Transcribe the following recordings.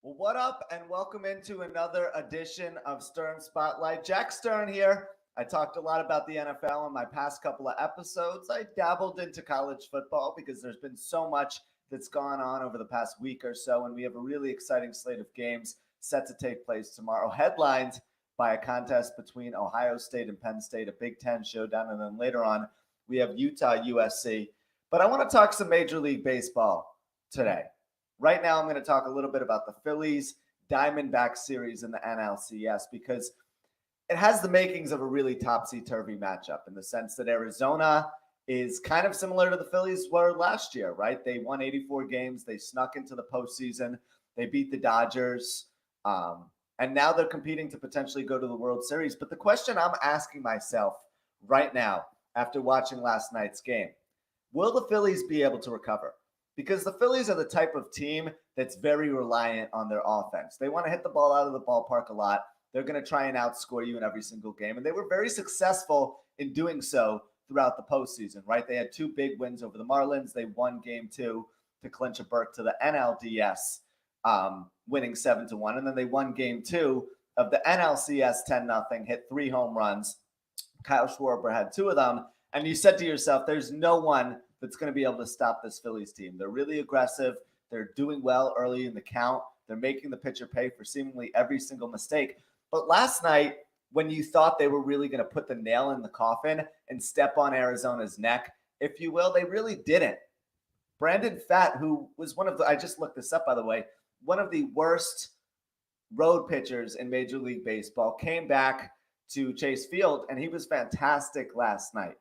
Well, what up, and welcome into another edition of Stern Spotlight. Jack Stern here. I talked a lot about the NFL in my past couple of episodes. I dabbled into college football because there's been so much that's gone on over the past week or so, and we have a really exciting slate of games set to take place tomorrow, headlined by a contest between Ohio State and Penn State, a Big Ten showdown, and then later on we have Utah USC. But I want to talk some Major League Baseball today. Right now, I'm going to talk a little bit about the Phillies Diamondback series in the NLCS because it has the makings of a really topsy-turvy matchup in the sense that Arizona is kind of similar to the Phillies were last year, right? They won 84 games. They snuck into the postseason. They beat the Dodgers. And now they're competing to potentially go to the World Series. But the question I'm asking myself right now after watching last night's game, will the Phillies be able to recover? Because the Phillies are the type of team that's very reliant on their offense. They want to hit the ball out of the ballpark a lot. They're going to try and outscore you in every single game. And they were very successful in doing so throughout the postseason, right? They had two big wins over the Marlins. They won game 2 to clinch a berth to the NLDS, winning 7-1. And then they won game 2 of the NLCS 10-0, hit 3 home runs. Kyle Schwarber had 2 of them. And you said to yourself, there's no one that's going to be able to stop this Phillies team. They're really aggressive. They're doing well early in the count. They're making the pitcher pay for seemingly every single mistake. But last night, when you thought they were really going to put the nail in the coffin and step on Arizona's neck, if you will, they really didn't. Brandon Pfaadt, who was I just looked this up, by the way, one of the worst road pitchers in Major League Baseball, came back to Chase Field, and he was fantastic last night.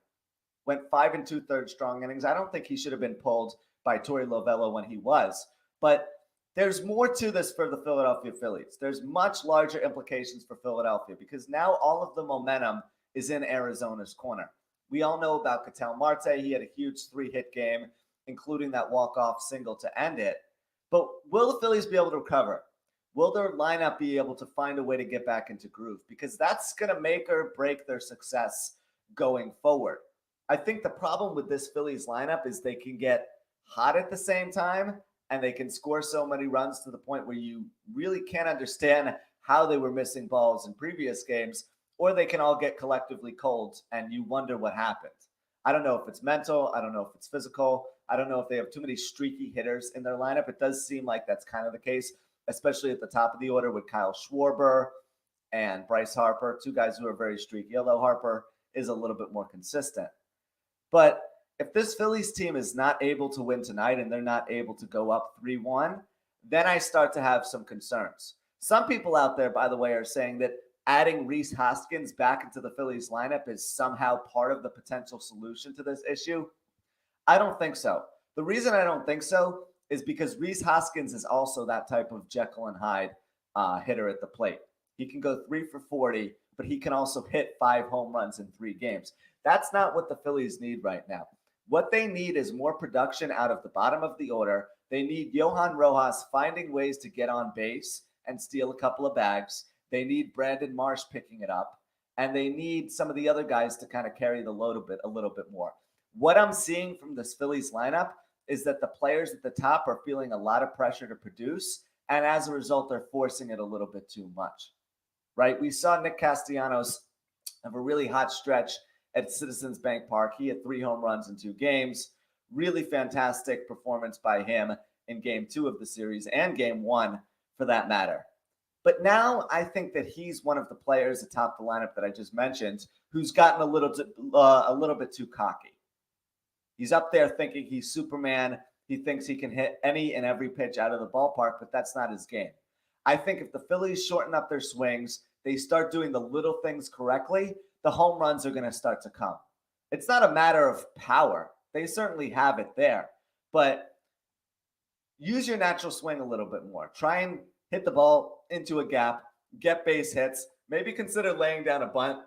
Went 5 2/3 strong innings. I don't think he should have been pulled by Torey Lovullo when he was. But there's more to this for the Philadelphia Phillies. There's much larger implications for Philadelphia because now all of the momentum is in Arizona's corner. We all know about Ketel Marte. He had a huge 3-hit game, including that walk-off single to end it. But will the Phillies be able to recover? Will their lineup be able to find a way to get back into groove? Because that's going to make or break their success going forward. I think the problem with this Phillies lineup is they can get hot at the same time and they can score so many runs to the point where you really can't understand how they were missing balls in previous games, or they can all get collectively cold and you wonder what happened. I don't know if it's mental. I don't know if it's physical. I don't know if they have too many streaky hitters in their lineup. It does seem like that's kind of the case, especially at the top of the order with Kyle Schwarber and Bryce Harper, 2 guys who are very streaky, although Harper is a little bit more consistent. But if this Phillies team is not able to win tonight and they're not able to go up 3-1, then I start to have some concerns. Some people out there, by the way, are saying that adding Rhys Hoskins back into the Phillies lineup is somehow part of the potential solution to this issue. I don't think so. The reason I don't think so is because Rhys Hoskins is also that type of Jekyll and Hyde hitter at the plate. He can go 3 for 40, but he can also hit 5 home runs in 3 games. That's not what the Phillies need right now. What they need is more production out of the bottom of the order. They need Johan Rojas finding ways to get on base and steal a couple of bags. They need Brandon Marsh picking it up. And they need some of the other guys to kind of carry the load a little bit more. What I'm seeing from this Phillies lineup is that the players at the top are feeling a lot of pressure to produce. And as a result, they're forcing it a little bit too much. Right? We saw Nick Castellanos have a really hot stretch at Citizens Bank Park. He had 3 home runs in 2 games. Really fantastic performance by him in game 2 of the series and game 1 for that matter. But now I think that he's one of the players atop the lineup that I just mentioned who's gotten a little bit too cocky. He's up there thinking he's Superman. He thinks he can hit any and every pitch out of the ballpark, but that's not his game. I think if the Phillies shorten up their swings, they start doing the little things correctly, the home runs are going to start to come. It's not a matter of power. They certainly have it there. But use your natural swing a little bit more. Try and hit the ball into a gap, get base hits, maybe consider laying down a bunt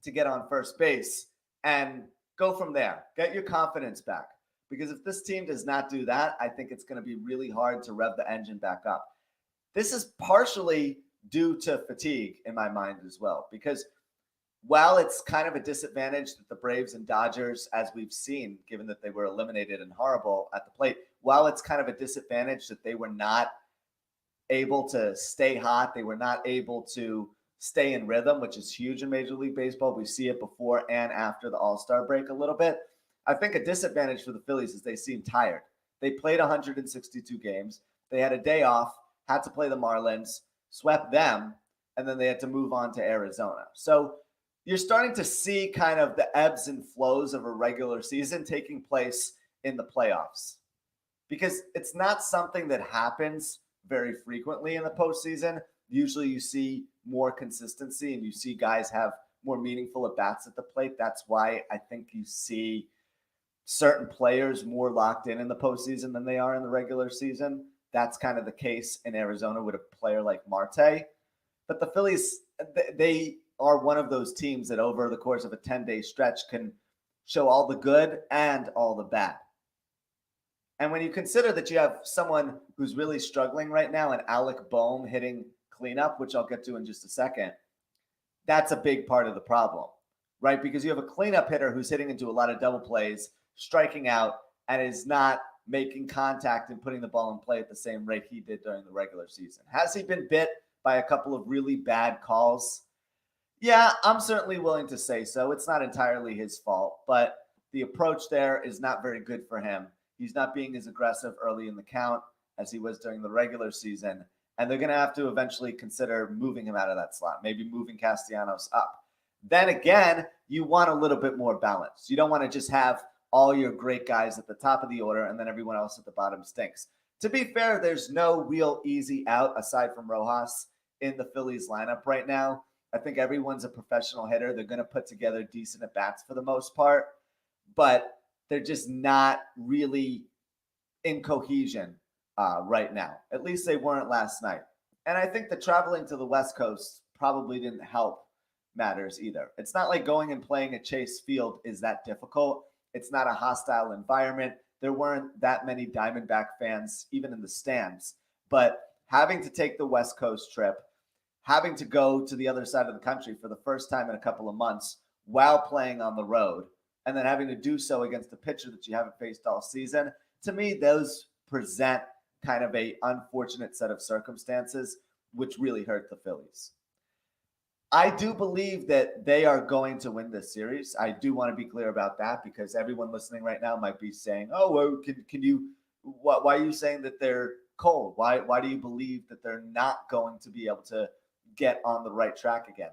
to get on first base, and go from there. Get your confidence back. Because if this team does not do that, I think it's going to be really hard to rev the engine back up. This is partially due to fatigue in my mind as well, because while it's kind of a disadvantage that the Braves and Dodgers, as we've seen, given that they were eliminated and horrible at the plate, while it's kind of a disadvantage that they were not able to stay hot. They were not able to stay in rhythm, which is huge in Major League Baseball. We see it before and after the All-Star break a little bit. I think a disadvantage for the Phillies is they seem tired. They played 162 games. They had a day off, had to play the Marlins, swept them, and then they had to move on to Arizona. So you're starting to see kind of the ebbs and flows of a regular season taking place in the playoffs, because it's not something that happens very frequently in the postseason. Usually you see more consistency and you see guys have more meaningful at-bats at the plate. That's why I think you see certain players more locked in the postseason than they are in the regular season. That's kind of the case in Arizona with a player like Marte. But the Phillies, they are one of those teams that over the course of a 10-day stretch can show all the good and all the bad. And when you consider that you have someone who's really struggling right now, and Alec Boehm hitting cleanup, which I'll get to in just a second, that's a big part of the problem, right? Because you have a cleanup hitter who's hitting into a lot of double plays, striking out, and is not making contact and putting the ball in play at the same rate he did during the regular season. Has he been bit by a couple of really bad calls? Yeah, I'm certainly willing to say so. It's not entirely his fault, but the approach there is not very good for him. He's not being as aggressive early in the count as he was during the regular season, and they're going to have to eventually consider moving him out of that slot, maybe moving Castellanos up. Then again, you want a little bit more balance. You don't want to just have all your great guys at the top of the order and then everyone else at the bottom stinks. To be fair, there's no real easy out aside from Rojas in the Phillies lineup right now. I think everyone's a professional hitter. They're going to put together decent at-bats for the most part, but they're just not really in cohesion right now. At least they weren't last night. And I think the traveling to the West Coast probably didn't help matters either. It's not like going and playing at Chase Field is that difficult. It's not a hostile environment. There weren't that many Diamondback fans, even in the stands. But having to take the West Coast trip, having to go to the other side of the country for the first time in a couple of months while playing on the road, and then having to do so against a pitcher that you haven't faced all season, to me, those present kind of a unfortunate set of circumstances, which really hurt the Phillies. I do believe that they are going to win this series. I do want to be clear about that, because everyone listening right now might be saying, "Oh, well, can you? Why are you saying that they're cold? Why do you believe that they're not going to be able to get on the right track again?"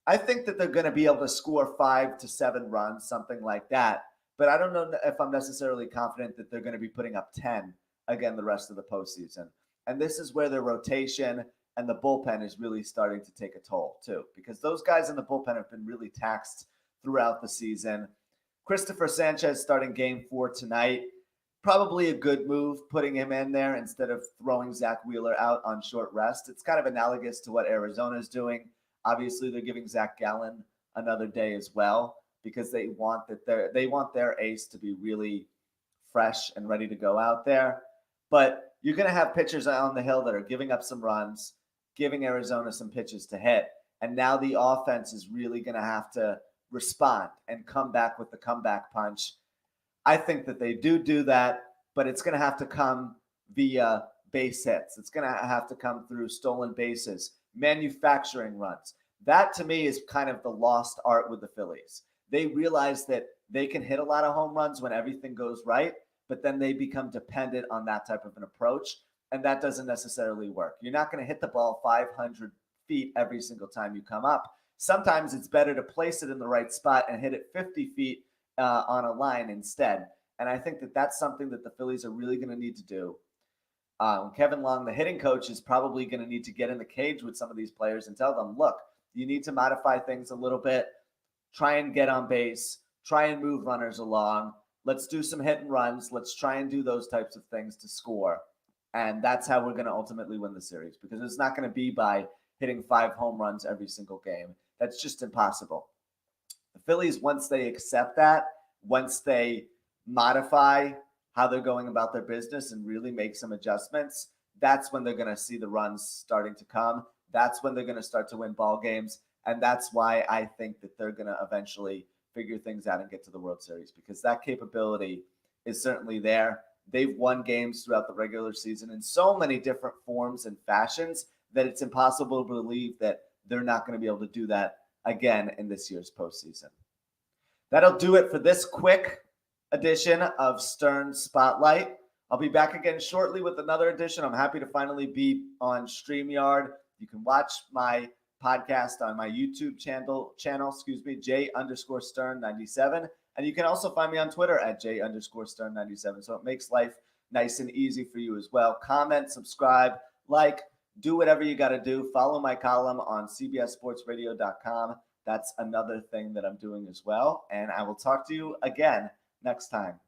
I think that they're going to be able to score 5 to 7 runs, something like that. But I don't know if I'm necessarily confident that they're going to be putting up 10 again the rest of the postseason. And this is where their rotation and the bullpen is really starting to take a toll too, because those guys in the bullpen have been really taxed throughout the season. Christopher Sanchez starting game 4 tonight. Probably a good move putting him in there instead of throwing Zach Wheeler out on short rest. It's kind of analogous to what Arizona is doing. Obviously, they're giving Zach Gallen another day as well, because they want their ace to be really fresh and ready to go out there. But you're going to have pitchers on the hill that are giving up some runs, giving Arizona some pitches to hit. And now the offense is really going to have to respond and come back with the comeback punch. I think that they do that, but it's going to have to come via base hits. It's going to have to come through stolen bases, manufacturing runs. That to me is kind of the lost art with the Phillies. They realize that they can hit a lot of home runs when everything goes right, but then they become dependent on that type of an approach, and that doesn't necessarily work. You're not going to hit the ball 500 feet every single time you come up. Sometimes it's better to place it in the right spot and hit it 50 feet on a line instead. And I think that that's something that the Phillies are really going to need to do. Kevin Long, the hitting coach, is probably going to need to get in the cage with some of these players and tell them, look, you need to modify things a little bit, try and get on base, try and move runners along. Let's do some hit and runs. Let's try and do those types of things to score. And that's how we're going to ultimately win the series, because it's not going to be by hitting 5 home runs every single game. That's just impossible. The Phillies, once they accept that, once they modify how they're going about their business and really make some adjustments, that's when they're going to see the runs starting to come. That's when they're going to start to win ball games. And that's why I think that they're going to eventually figure things out and get to the World Series, because that capability is certainly there. they've won games throughout the regular season in so many different forms and fashions that it's impossible to believe that they're not going to be able to do that again in this year's postseason. That'll do it for this quick edition of Stern Spotlight. I'll be back again shortly with another edition. I'm happy to finally be on StreamYard. You can watch my podcast on my YouTube channel, J_Stern97. And you can also find me on Twitter at J_Stern97. So it makes life nice and easy for you as well. Comment, subscribe, like, do whatever you got to do. Follow my column on CBSSportsRadio.com. That's another thing that I'm doing as well. And I will talk to you again next time.